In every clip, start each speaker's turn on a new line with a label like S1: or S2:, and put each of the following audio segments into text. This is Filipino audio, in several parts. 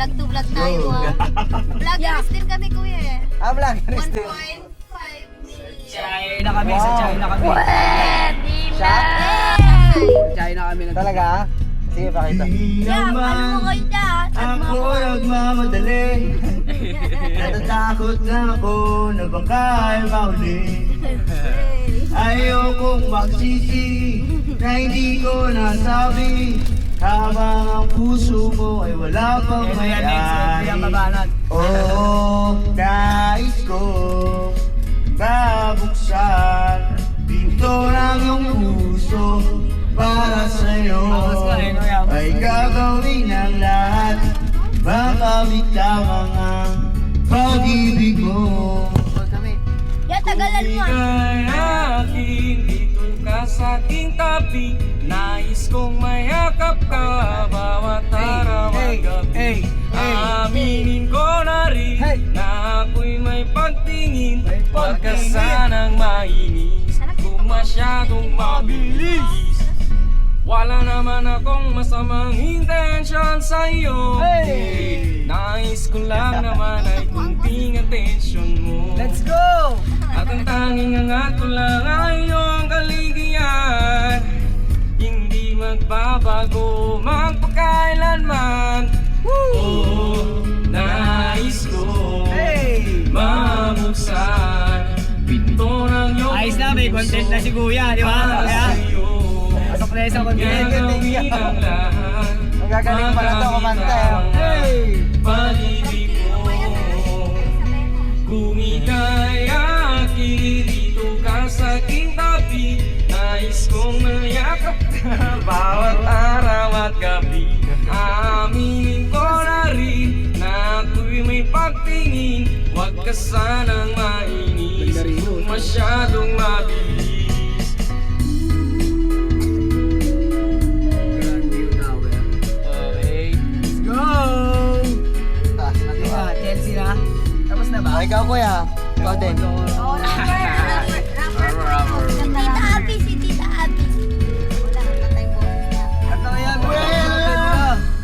S1: Vlog to vlog tayo. Vloggeries din kami kuya eh.
S2: Vloggeries din.
S1: 1.5 million.
S3: China kami, sa China kami. China kami na.
S2: Talaga? Sige, pakita.
S1: Yeah, ano mo kayo dyan?
S4: Ako nagmamadali. Natatakot na ako na baka ay mahuli. Ayokong magsisi na hindi ko nasabi, habang ang puso mo ay wala pang mayay. Oo, nais ko babuksan pinto ng iyong puso para sa'yo. Ay gagawin ang lahat, makamit lamang ang pag-ibig mo.
S1: Yeah, tagalan mo.
S5: Ika'y aking, dito ka sa aking tabi. Nais kong mayakap ka bawat araw at gabi. Aminin ko na rin na ako'y may pagtingin. Huwag ka sanang mainis kung masyadong mabilis. Wala naman akong masamang intention sa'yo. Nais ko lang naman ay kunting atensyon mo.
S3: Let's go!
S5: At ang tanging angat ko lang ay iyong kaligayahan. Hindi magbabago magpakailanman. Oh, nais ko mabuksan pinto ng iyong
S3: Ayos na, may content na si Kuya, di ba? Kaya, pasok na sa content.
S5: gagawin ang lahat.
S2: Magagaling pala ito kumanta
S5: Pag-ibig mo, kung ika'y aking, dito ka sa aking tabi. Nais kong mayakap ka bawat araw at gabi. Aminin ko na rin na ako'y may pagtingin. Huwag ka sanang mainis kung masyadong mabilis. Okay.
S3: Go! Diba, Chelsea na? Tapos na ba?
S2: Ikaw kuya. Ikaw din.
S1: Oh, rapper. Si Tita Abby, si Tita Abby. Wala kang patay mo.
S3: Ano yan?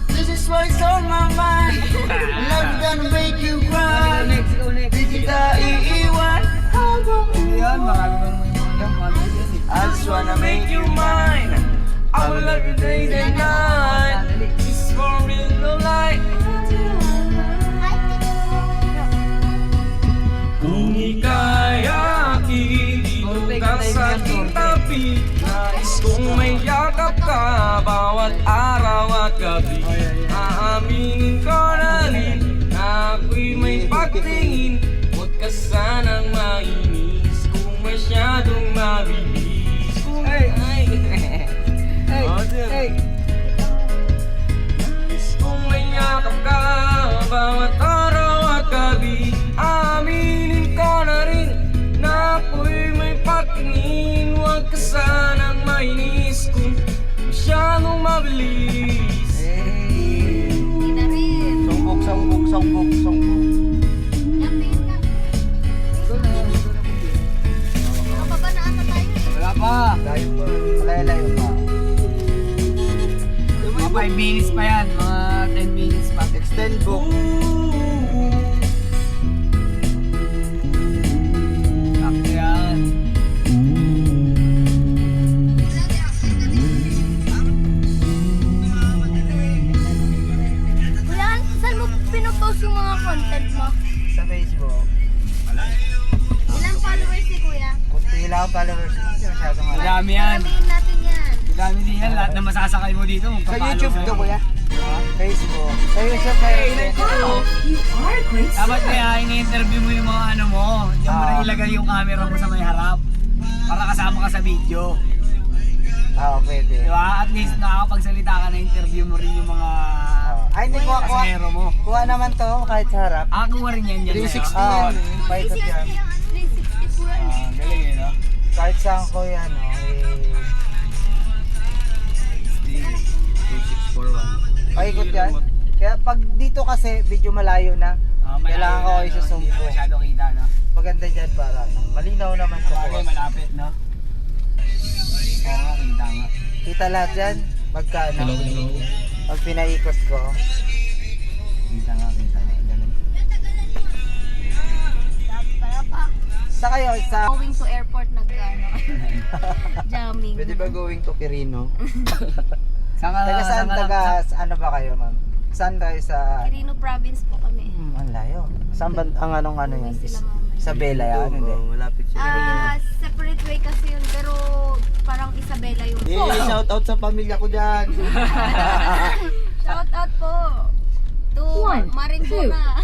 S4: This is what's on my mind. Love gonna make you cry.
S3: Next, go next.
S4: Di kita iiwan.
S3: Yan, marami ba naman yung mga yan eh.
S4: I just wanna
S5: Make you mine. I will love you day and night. This is for real life. Kung ika'y aking, dito ka sa aking tabi. Nais kong may yakap ka bawat araw at gabi. Aaminin ko na rin na ako'y may pagtingin. Huwag ka sanang mainis kung masyadong mabilis. Kung nais kong may yakap ka bawat araw at gabi. Aminin ko na rin na ako'y may pagtingin. Huwag ka sanang mainis kung masyadong mabilis.
S1: Hindi na rin.
S2: Songbok.
S1: Yan, tingin ka. Nakababa na ata tayo eh.
S3: Wala pa.
S2: Layo pa. Malayo pa.
S3: Mga 5 minutes pa yan, mga 10 minutes pa.
S2: Extend book.
S3: Sakto yan.
S1: Kuya, saan mo pinupost yung mga content mo?
S2: Sa Facebook.
S1: Ilang followers ni Kuya?
S2: Kunti lang ang followers. Hindi masyadong marami.
S3: Madami yan.
S1: Sabihin natin yan.
S3: Madami din yan. Lahat na masasakay mo dito.
S2: Sa YouTube to kuya. Facebook. Sa YouTube
S3: Hey,
S2: meron din.
S3: dapat kaya ini-interview mo yung mga ano mo. Diyan mo na ilagay yung camera mo sa may harap. Para kasama ka sa video.
S2: Pwede.
S3: Di ba? At least nakakapagsalita ka na interview mo rin yung mga
S2: Ay, hindi kuha.
S3: pasahero mo.
S2: Kuha naman to kahit sa harap.
S3: Kuha rin yan dyan.
S4: 360
S3: sa'yo.
S4: yan.
S2: Paikot yan.
S1: 360 po yan eh.
S3: Galing eh, no?
S2: Kahit saan ko yan, paikot yan. Kaya pag dito kasi, medyo malayo na. Kailangan ko kayo sa zoom
S3: Hindi
S2: ko.
S3: na masyado kita, no?
S2: Maganda dyan para malinaw naman ko.
S3: Bagay, malapit, no? Oo nga, kita nga.
S2: Kita lahat dyan. Magkano? Pag pinaikot ko. Kita nga. Ganun.
S1: Sabi pala pa.
S2: Sa kayo, sa...
S1: Going to airport jamming.
S4: Pwede ba going to Quirino?
S3: Saan ka,
S2: Taga saan?
S3: saan ka-
S2: Taga... Ano ba kayo, ma'am? Saan kayo sa...
S1: Quirino province po kami.
S2: Ang layo. Saan ba ang anong ano yan?
S1: Uwi sila mamaya.
S2: Isabela yan, hindi?
S4: Oo, malapit siya.
S1: Separate way kasi yun, pero parang Isabela yung
S4: Shout out sa pamilya ko dyan.
S1: Shout out po to Marincona.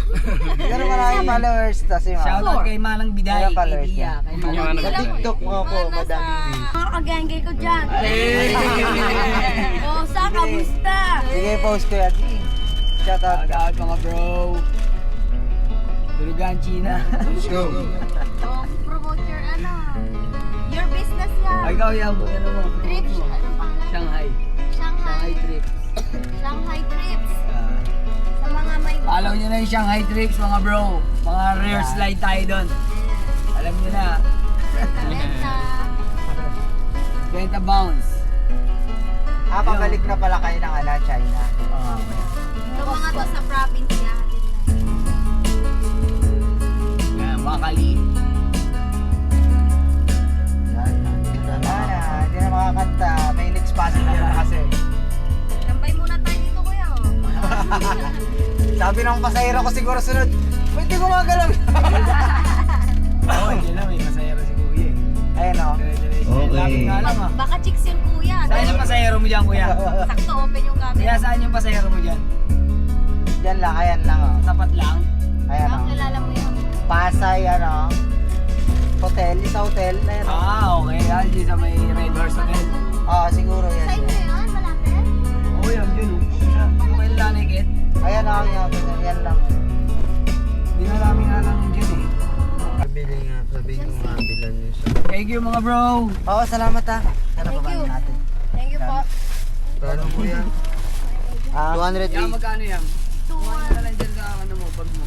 S2: Pero maraming followers to si ma'am.
S3: Shoutout kay Manang Biday,
S2: Ilang
S3: kay
S2: followers
S3: Tia,
S2: yan?
S3: kay
S5: Yung
S3: Manang
S5: ano,
S4: Sa
S3: Biday.
S4: TikTok mo ako, madami views.
S1: Mga kagengge ko dyan.
S3: Hey!
S1: Oh, sa kamusta?
S2: Sige, post ko yan. Shout out ka.
S3: Shoutout mga bro. Durugan, China.
S4: Let's go.
S1: Oh, promote your your business yan.
S3: Ay, ikaw yan, ano mo?
S1: Trips, ano pangalan?
S3: Shanghai.
S1: Shanghai.
S3: Trips.
S1: Shanghai trips. Sa mga may...
S3: Follow nyo na yung Shanghai Trips mga bro. Mga rear slide tayo doon. Alam nyo na.
S1: Benta.
S3: 20 bounce.
S2: Pabalik na pala kayo ng China.
S1: Yung mga to sa province yan.
S3: Yan, Wakali.
S2: Hindi na makakanta. May next passenger na kasi.
S1: Tambay muna tayo dito kuya.
S2: Sabi ng pasahero ko siguro sunod, pwede gumagalaw.
S3: Oo, hindi na. May pasahero si Kuya eh.
S2: Ayun o.
S4: Okay.
S3: Lapit nga lang ah.
S1: Baka chicks yun kuya.
S3: Saan yung pasahero mo dyan, Kuya?
S1: Sakto open yung
S3: Kuya,
S1: camera.
S3: saan yung pasahero mo dyan?
S2: Diyan lang, ayan lang o.
S3: Tapat lang?
S2: Ayan o.
S1: Baka kilala mo yun.
S2: Pasay, ano. Hotel, isa hotel na yan o.
S3: Okay. Yan, dito sa may Red Horse Hotel.
S2: Oo, siguro yan.
S1: Sa inyo yun, malapit?
S3: Oo, yan, yun. Ano kayo lanikit?
S2: Ayan o, yan lang.
S3: Hindi na namin nga lang yun eh.
S4: Sabihin mo nga, bilan nyo siya.
S3: Thank you mga bro.
S2: Oo, salamat ha. Sana
S1: Thank
S2: babaan
S1: you.
S2: natin.
S1: Thank you po.
S4: Paano po yan? 200
S3: Yan, magkano yan?
S1: Tour.
S3: Kumain ka lang dyan sa ano mo, bag mo.